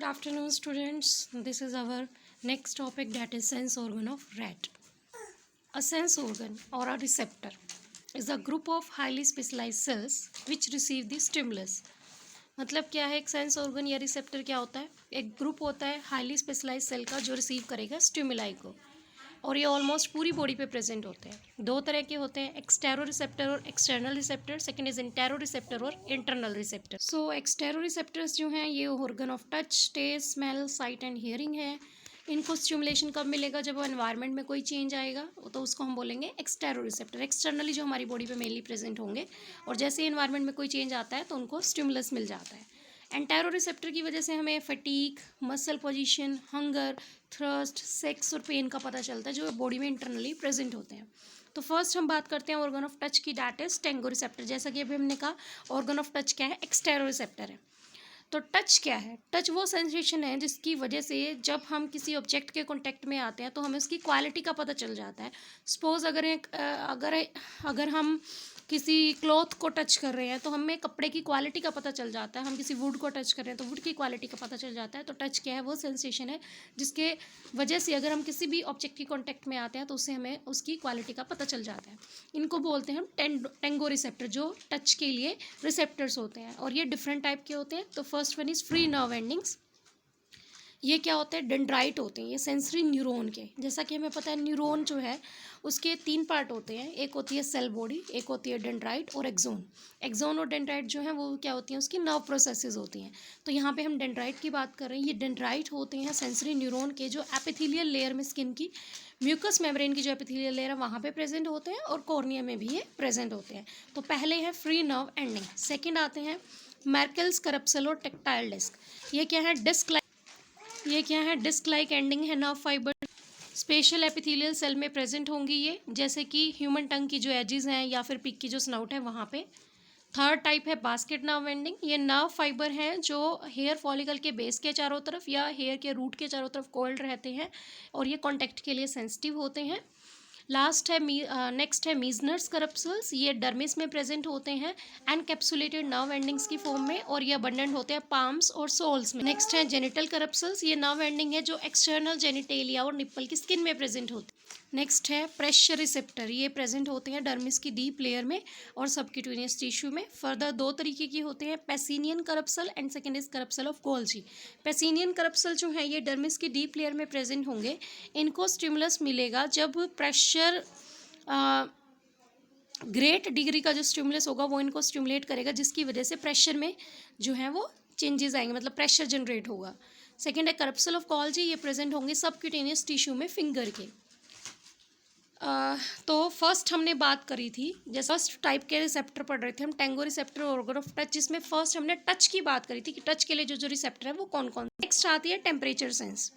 afternoon, students. This is our next topic, that is sense organ of rat. A sense organ or a receptor is a group of highly specialized cells which receive the stimulus. मतलब क्या है, एक sense organ या receptor क्या होता है? एक group होता है हाईली स्पेशलाइज सेल का जो रिसीव करेगा स्टिमुलाई को, और ये ऑलमोस्ट पूरी बॉडी पे प्रेजेंट होते हैं। दो तरह के होते हैं, एक्सटेरो रिसेप्टर और external receptor. Second is intero receptor और internal receptor. So extero receptors जो हैं ये organ of touch, taste, smell, sight and hearing है। इनको स्टिमुलेशन कब मिलेगा? जब वो एनवायरनमेंट में कोई चेंज आएगा तो उसको हम बोलेंगे एक्सटेरो रिसेप्टर। एक्सटर्नली जो हमारी बॉडी पे मेनली प्रेजेंट होंगे, और जैसे ही एनवायरनमेंट में कोई चेंज आता है तो उनको स्टिमुलस मिल जाता है। एंटेरो रिसेप्टर की वजह से हमें fatigue, muscle position, hunger, thrust, sex और पेन का पता चलता है जो बॉडी में इंटरनली प्रेजेंट होते हैं। तो फर्स्ट हम बात करते हैं ऑर्गन ऑफ टच की, डैट इज टेंगो रिसेप्टर। जैसा कि अभी हमने कहा ऑर्गन ऑफ टच क्या है, एक्सटेरो रिसेप्टर है। तो टच क्या है? टच वो सेंसेशन है जिसकी वजह से जब हम किसी ऑब्जेक्ट के कांटेक्ट में आते हैं तो हमें उसकी क्वालिटी का पता चल जाता है। सपोज अगर हम किसी क्लॉथ को टच कर रहे हैं तो हमें कपड़े की क्वालिटी का पता चल जाता है। हम किसी वुड को टच कर रहे हैं तो वुड की क्वालिटी का पता चल जाता है। तो टच क्या है? वो सेंसेशन है जिसके वजह से अगर हम किसी भी ऑब्जेक्ट की कांटेक्ट में आते हैं तो उससे हमें उसकी क्वालिटी का पता चल जाता है। इनको बोलते हैं हम टेंगो रिसेप्टर, जो टच के लिए रिसेप्टर्स होते हैं, और ये डिफरेंट टाइप के होते हैं। तो first one is free nerve endings. ये क्या होते हैं? डेंड्राइट होते हैं, ये सेंसरी न्यूरॉन के। जैसा कि हमें पता है न्यूरॉन जो है उसके 3 पार्ट होते हैं, एक होती है सेल बॉडी, एक होती है डेंड्राइट और एक्सोन। एक्सोन और डेंड्राइट जो है वो क्या होती हैं? उसकी नर्व प्रोसेसेस होती हैं। तो यहाँ पे हम डेंड्राइट की बात कर रहे हैं। ये डेंड्राइट होते हैं सेंसरी न्यूरॉन के, जो एपिथेलियल लेयर में स्किन की म्यूकस मेम्ब्रेन की जो एपिथेलियल लेयर है वहाँ पे प्रेजेंट होते हैं, और कॉर्निया में भी ये प्रेजेंट होते हैं। तो पहले है फ्री नर्व एंडिंग। सेकेंड आते हैं मैर्केल्स करप्सल और टेक्टाइल डिस्क। ये क्या है? डिस्क लाइक एंडिंग है nerve fibre. Special epithelial cell में प्रेजेंट होंगी ये, जैसे कि ह्यूमन टंग की जो एजेस हैं या फिर पिक की जो स्नाउट है वहाँ पे। थर्ड टाइप है बास्केट नर्व एंडिंग। ये नर्व फाइबर हैं जो हेयर फॉलिकल के बेस के चारों तरफ या हेयर के रूट के चारों तरफ कोल्ड रहते हैं, और ये कॉन्टैक्ट के लिए सेंसिटिव होते हैं। नेक्स्ट है मीजनर्स करप्सल्स। ये डर्मिस में प्रेजेंट होते हैं एनकैप्सुलेटेड नर्व एंडिंग्स की फॉर्म में, और ये अबंडेंट होते हैं पाम्स और सोल्स में। नेक्स्ट है जेनिटल करप्सल्स। ये नर्व एंडिंग है जो एक्सटर्नल जेनिटेलिया और निप्पल की स्किन में प्रेजेंट होते हैं। नेक्स्ट है प्रेशर रिसेप्टर। ये प्रेजेंट होते हैं डर्मिस की डीप लेयर में और सबक्यूटेनियस टिश्यू में। फर्दर 2 तरीके की होते हैं, Pacinian corpuscle and second is corpuscle of Golgi. Pacinian corpuscle जो है ये डर्मिस की डीप लेयर में प्रेजेंट होंगे। इनको स्टिमुलस मिलेगा जब प्रेशर ग्रेट डिग्री का जो स्टिमुलस होगा वो इनको स्टिमुलेट करेगा, जिसकी वजह से प्रेशर में जो है वो चेंजेस आएंगे, मतलब प्रेशर जनरेट होगा। सेकेंड है करप्सल ऑफ गोल्जी। ये प्रेजेंट होंगे सबक्यूटेनियस टिश्यू में फिंगर के। तो फर्स्ट हमने बात करी थी, जैसे फर्स्ट टाइप के रिसेप्टर पढ़ रहे थे हम, टेंगो रिसेप्टर और ऑर्गन ऑफ टच, जिसमें फर्स्ट हमने टच की बात करी थी कि टच के लिए जो रिसेप्टर है वो कौन कौन। नेक्स्ट आती है टेम्परेचर सेंस।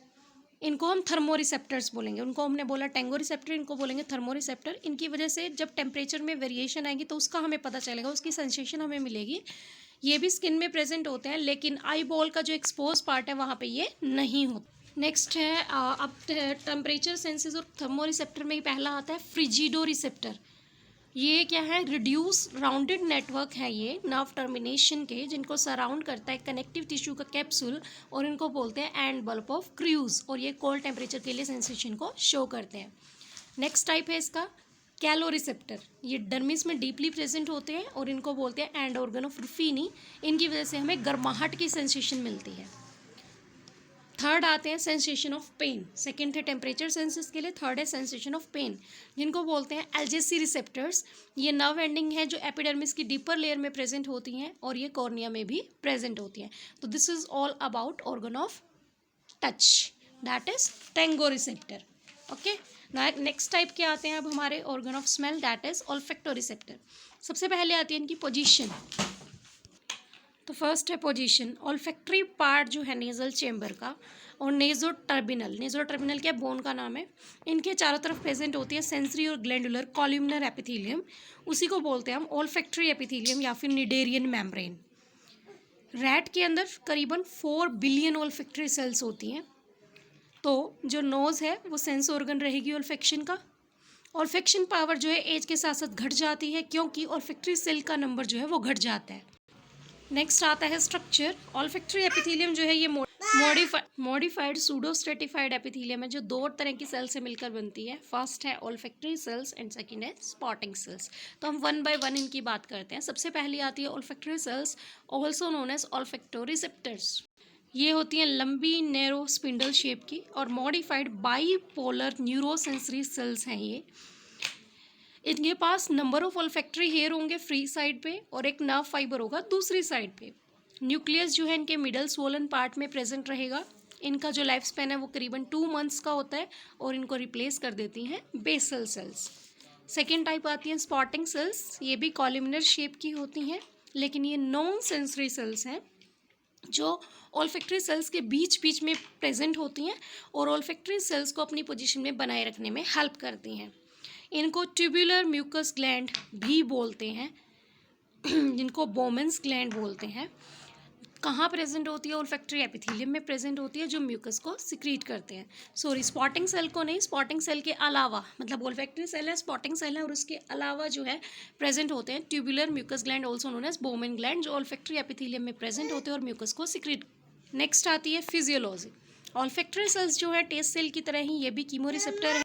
इनको हम थर्मो रिसेप्टर्स बोलेंगे। उनको हमने बोला टेंगो रिसेप्टर, इनको बोलेंगे थर्मो रिसेप्टर। इनकी वजह से जब टेम्परेचर में वेरिएशन आएगी तो उसका हमें पता चलेगा, उसकी सेंसेशन हमें मिलेगी। ये भी स्किन में प्रेजेंट होते हैं, लेकिन आई बॉल का जो एक्सपोज पार्ट है वहाँ पे ये नहीं होता। नेक्स्ट है अब टेम्परेचर सेंसेस और थर्मो रिसेप्टर में ही पहला आता है फ्रिजिडो रिसेप्टर। ये क्या है? रिड्यूस राउंडेड नेटवर्क है ये नर्व टर्मिनेशन के, जिनको सराउंड करता है कनेक्टिव टिश्यू का कैप्सूल, और इनको बोलते हैं एंड बल्ब ऑफ क्रूज, और ये कोल्ड टेम्परेचर के लिए सेंसेशन को शो करते हैं। नेक्स्ट टाइप है इसका कैलो रिसेप्टर। ये डर्मिस में डीपली प्रेजेंट होते हैं और इनको बोलते हैं एंड ऑर्गन ऑफ रुफीनी। इनकी वजह से हमें गर्माहट की सेंसेशन मिलती है। थर्ड आते हैं सेंसेशन ऑफ पेन। सेकेंड है टेम्परेचर सेंसेस के लिए, थर्ड है सेंसेशन ऑफ पेन, जिनको बोलते हैं एल्जेसी रिसेप्टर्स। ये नर्व एंडिंग है जो एपिडर्मिस की डीपर लेयर में प्रेजेंट होती हैं, और ये कॉर्निया में भी प्रेजेंट होती हैं। तो this is all about organ of touch, that is tango receptor. Okay, next type के आते हैं अब हमारे organ of smell, that is olfactory receptor. सबसे पहले आती है इनकी पोजीशन। तो फर्स्ट है पोजीशन। ऑल्फैक्टरी पार्ट जो है नेजल चेम्बर का, और नेजो टर्मिनल क्या बोन का नाम है, इनके चारों तरफ प्रेजेंट होती है सेंसरी और ग्लैंडुलर कॉल्यूमिनर एपिथेलियम। उसी को बोलते हैं हम ऑल्फैक्टरी एपिथेलियम या फिर निडेरियन मेम्ब्रेन। रैट के अंदर करीबन 4 बिलियन ऑल्फैक्टरी सेल्स होती हैं। तो जो नोज़ है वो सेंस ऑर्गन रहेगी ऑल्फैक्शन का। ऑल्फैक्शन पावर जो है एज के साथ साथ घट जाती है, क्योंकि ऑल्फैक्टरी सेल का नंबर जो है वो घट जाता है। नेक्स्ट आता है स्ट्रक्चर। ऑल्फैक्टरी एपिथेलियम जो है ये मॉडिफाइड सूडोस्ट्रेटिफाइड एपिथीलियम है जो दो तरह की सेल से मिलकर बनती है। फर्स्ट है ओल्फैक्टरी सेल्स एंड सेकंड है स्पॉटिंग सेल्स। तो हम वन बाय वन इनकी बात करते हैं। सबसे पहली आती है olfactory cells, also known as olfactory receptors. ये होती हैं लंबी नैरो स्पिंडल शेप की और मॉडिफाइड बाईपोलर न्यूरोसेंसरी सेल्स हैं ये। इनके पास नंबर ऑफ ओल्फैक्टरी हेयर होंगे फ्री साइड पे और एक नर्व फाइबर होगा दूसरी साइड पे। न्यूक्लियस जो है इनके मिडल स्वोलन पार्ट में प्रेजेंट रहेगा। इनका जो लाइफ स्पैन है वो करीबन 2 मंथ्स का होता है और इनको रिप्लेस कर देती हैं बेसल सेल्स। सेकेंड टाइप आती हैं स्पॉटिंग सेल्स। ये भी कॉलमनर शेप की होती हैं लेकिन ये नॉन सेंसरी सेल्स हैं जो ओल्फैक्टरी सेल्स के बीच बीच में प्रेजेंट होती हैं और ओल्फैक्टरी सेल्स को अपनी पोजीशन में बनाए रखने में हेल्प करती हैं। इनको ट्यूबुलर म्यूकस ग्लैंड भी बोलते हैं जिनको बोमेंस ग्लैंड बोलते हैं। कहाँ प्रेजेंट होती है? ओल्फैक्टरी एपिथेलियम में प्रेजेंट होती है जो म्यूकस को सिक्रीट करते हैं। सॉरी, स्पॉटिंग सेल को नहीं, स्पॉटिंग सेल के अलावा, मतलब ओल्फैक्टरी सेल है, स्पॉटिंग सेल है और उसके अलावा जो है प्रेजेंट होते हैं tubular mucus gland also known as Bowman gland जो ओल्फैक्टरी एपिथेलियम में प्रेजेंट होते हैं और म्यूकस को सिक्रीट। नेक्स्ट आती है फिजियोलॉजी। ओल्फैक्टरी सेल्स जो है टेस्ट सेल की तरह ही ये भी कीमोरिसेप्टर है।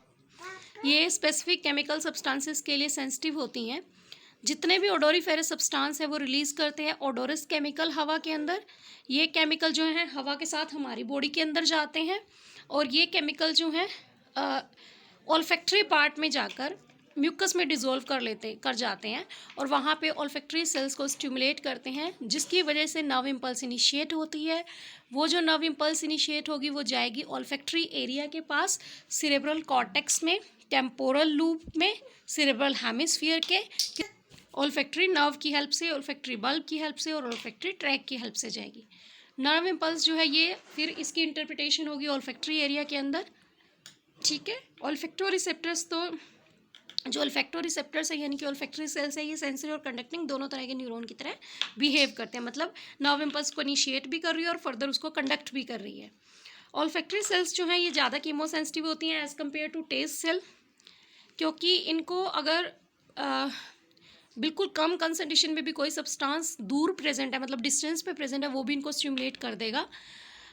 ये स्पेसिफिक केमिकल सब्सटेंसेस के लिए सेंसिटिव होती हैं। जितने भी ओडोरीफेरस सब्सटेंस है वो रिलीज करते हैं ओडोरस केमिकल हवा के अंदर। ये केमिकल जो है हवा के साथ हमारी बॉडी के अंदर जाते हैं और ये केमिकल जो है ओल्फैक्टरी पार्ट में जाकर म्यूकस में डिज़ोल्व कर जाते हैं और वहाँ पे ओल्फैक्टरी सेल्स को स्टिमुलेट करते हैं जिसकी वजह से नर्व इम्पल्स इनिशिएट होती है। वो जो नर्व इम्पल्स इनिशिएट होगी वो जाएगी ओल्फैक्टरी एरिया के पास, सिरेब्रल कॉर्टेक्स में, टेम्पोरल लूप में, सिरेब्रल हेमिस्फीयर के ओल्फैक्टरी नर्व की हेल्प से, ओल्फैक्टरी बल्ब की हेल्प से और ओल्फैक्टरी ट्रैक की हेल्प से जाएगी। नर्व इम्पल्स जो है ये फिर इसकी इंटरप्रिटेशन होगी ओल्फैक्टरी एरिया के अंदर। ठीक है, ओल्फैक्टो रिसेप्टर्स, तो जो ओल्फैक्टो रिसेप्टर्स है यानी कि ओल्फैक्टरी सेल्स है ये सेंसरी और कंडक्टिंग दोनों तरह के न्यूरॉन की तरह बिहेव करते हैं। मतलब नर्व इम्पल्स को इनिशिएट भी कर रही है और फर्दर उसको कंडक्ट भी कर रही है। ओल्फैक्टरी सेल्स जो हैं ये ज़्यादा कीमोसेंसिटिव होती हैं as compare to taste cell, क्योंकि इनको अगर बिल्कुल कम कंसंट्रेशन में भी कोई सब्सटेंस दूर प्रेजेंट है, मतलब डिस्टेंस पे प्रेजेंट है, वो भी इनको स्टिमुलेट कर देगा।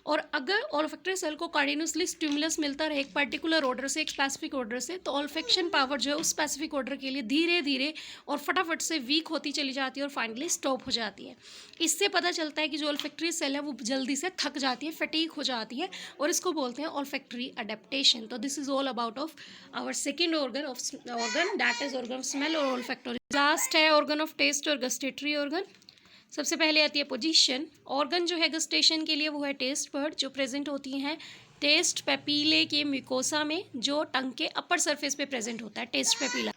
और अगर ओल्फैक्टरी सेल को कंटिन्यूसली स्टिमुलस मिलता रहे एक पर्टिकुलर ऑर्डर से, एक स्पेसिफिक ऑर्डर से, तो ओल्फैक्शन पावर जो है उस स्पेसिफिक ऑर्डर के लिए धीरे धीरे और फटाफट से वीक होती चली जाती है और फाइनली स्टॉप हो जाती है। इससे पता चलता है कि जो ओल्फैक्टरी सेल है वो जल्दी से थक जाती है, फटीग हो जाती है और इसको बोलते हैं ओल्फैक्टरी अडेप्टेशन। तो this is all about of our second organ that is organ of smell और ओल्फैक्टरी। लास्ट है ऑर्गन ऑफ टेस्ट और गस्टेटरी ऑर्गन। सबसे पहले आती है पोजीशन। ऑर्गन जो है गस्टेशन के लिए वो है टेस्ट बर्ड जो प्रेजेंट होती हैं टेस्ट पेपीले के म्यूकोसा में, जो टंग के अपर सरफेस पे प्रेजेंट होता है टेस्ट पेपीला।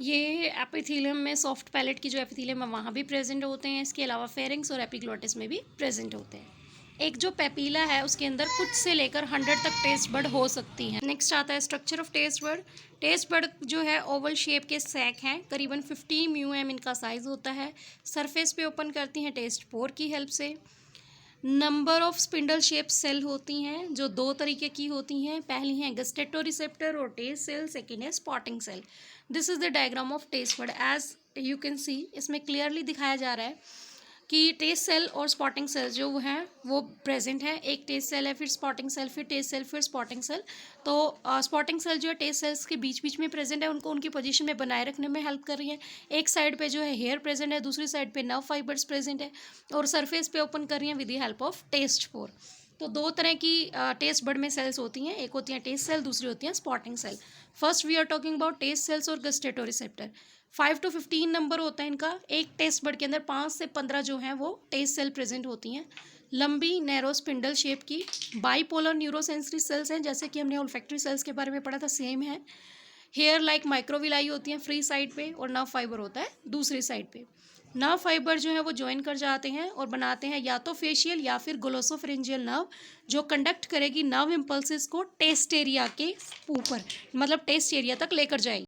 ये एपिथेलियम में सॉफ्ट पैलेट की जो एपिथेलियम है वहाँ भी प्रेजेंट होते हैं। इसके अलावा फेरिंग्स और एपिग्लोटिस में भी प्रेजेंट होते हैं। एक जो पेपीला है उसके अंदर कुछ से लेकर 100 तक टेस्ट बर्ड हो सकती हैं। नेक्स्ट आता है structure of taste bird. Taste bud जो है ओवल शेप के सैक हैं, करीबन 50 म्यूएम इनका साइज़ होता है। सरफेस पे ओपन करती हैं टेस्ट पोर की हेल्प से। Number of spindle shape cell होती हैं जो दो तरीके की होती हैं। पहली हैं गस्टेटो रिसेप्टर और टेस्ट सेल, सेकेंड है supporting cell. This is the diagram of taste bud. As you can see इसमें क्लियरली दिखाया जा रहा है कि टेस्ट सेल और स्पॉटिंग सेल जो हैं वो प्रेजेंट है। एक टेस्ट सेल है, फिर स्पॉटिंग सेल, फिर टेस्ट सेल, फिर स्पॉटिंग सेल। तो स्पॉटिंग सेल जो है टेस्ट सेल्स के बीच बीच में प्रेजेंट है, उनको उनकी पोजीशन में बनाए रखने में हेल्प कर रही है। एक साइड पे जो है हेयर प्रेजेंट है, दूसरी साइड पे नर्व फाइबर्स प्रेजेंट है और सरफेस पे ओपन कर रही हैं with the help of taste pore. तो दो तरह की टेस्ट बर्ड में सेल्स होती हैं, एक होती हैं टेस्ट सेल, दूसरी होती हैं supporting cell. First we are talking about taste cells और गस्टेटो रिसेप्टर। 5 to 15 नंबर होता है इनका। एक टेस्ट बर्ड के अंदर 5 से 15 जो हैं वो टेस्ट सेल प्रेजेंट होती हैं। लंबी नैरो स्पिंडल शेप की बाईपोलर न्यूरोसेंसरी सेल्स हैं, जैसे कि हमने ओल्फैक्टरी सेल्स के बारे में पढ़ा था, सेम है। हेयर लाइक माइक्रोविलाई होती हैं फ्री साइड पे और नर्व फाइबर होता है दूसरी साइड पे। नर्व फाइबर जो है वो ज्वाइन कर जाते हैं और बनाते हैं या तो फेशियल या फिर ग्लोसोफेरेंजियल नर्व, जो कंडक्ट करेगी नर्व इम्पल्सेस को टेस्ट एरिया के ऊपर, मतलब टेस्ट एरिया तक लेकर जाएगी।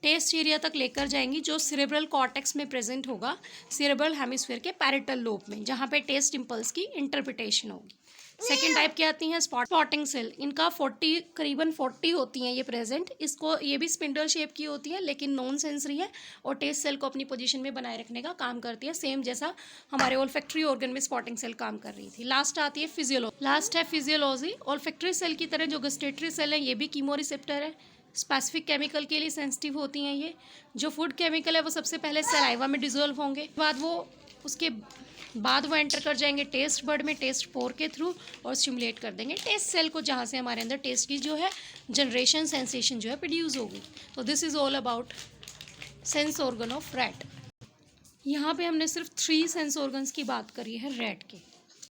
टेस्ट एरिया तक लेकर जाएंगी जो सेरेब्रल कॉर्टेक्स में प्रेजेंट होगा, सेरेब्रल हेमिस्फीयर के पैरेटल लोब में, जहाँ पे टेस्ट इम्पल्स की इंटरप्रिटेशन होगी। सेकेंड टाइप क्या आती हैं, स्पॉटिंग सेल। इनका 40 करीबन 40 होती हैं ये प्रेजेंट। इसको ये भी स्पिंडल शेप की होती है लेकिन नॉन सेंसरी है और टेस्ट सेल को अपनी पोजीशन में बनाए रखने का काम करती है, सेम जैसा हमारे ओल्फैक्टरी ऑर्गन में स्पॉटिंग सेल काम कर रही थी। लास्ट आती है फिजियोलॉजी। ओल्फैक्टरी सेल की तरह जो गस्टेटरी सेल है ये भी कीमो रिसेप्टर है, स्पेसिफिक केमिकल के लिए सेंसिटिव होती हैं ये। जो फूड केमिकल है वो सबसे पहले सलाइवा में डिजोल्व होंगे, उसके बाद वो एंटर कर जाएंगे टेस्ट बड में, टेस्ट पोर के थ्रू, और स्टिमुलेट कर देंगे टेस्ट सेल को, जहाँ से हमारे अंदर टेस्ट की जो है जनरेशन, सेंसेशन जो है प्रोड्यूस होगी। तो this is all about sense organ of rat. यहाँ पे हमने सिर्फ 3 सेंस ऑर्गन्स की बात करी है रैट के।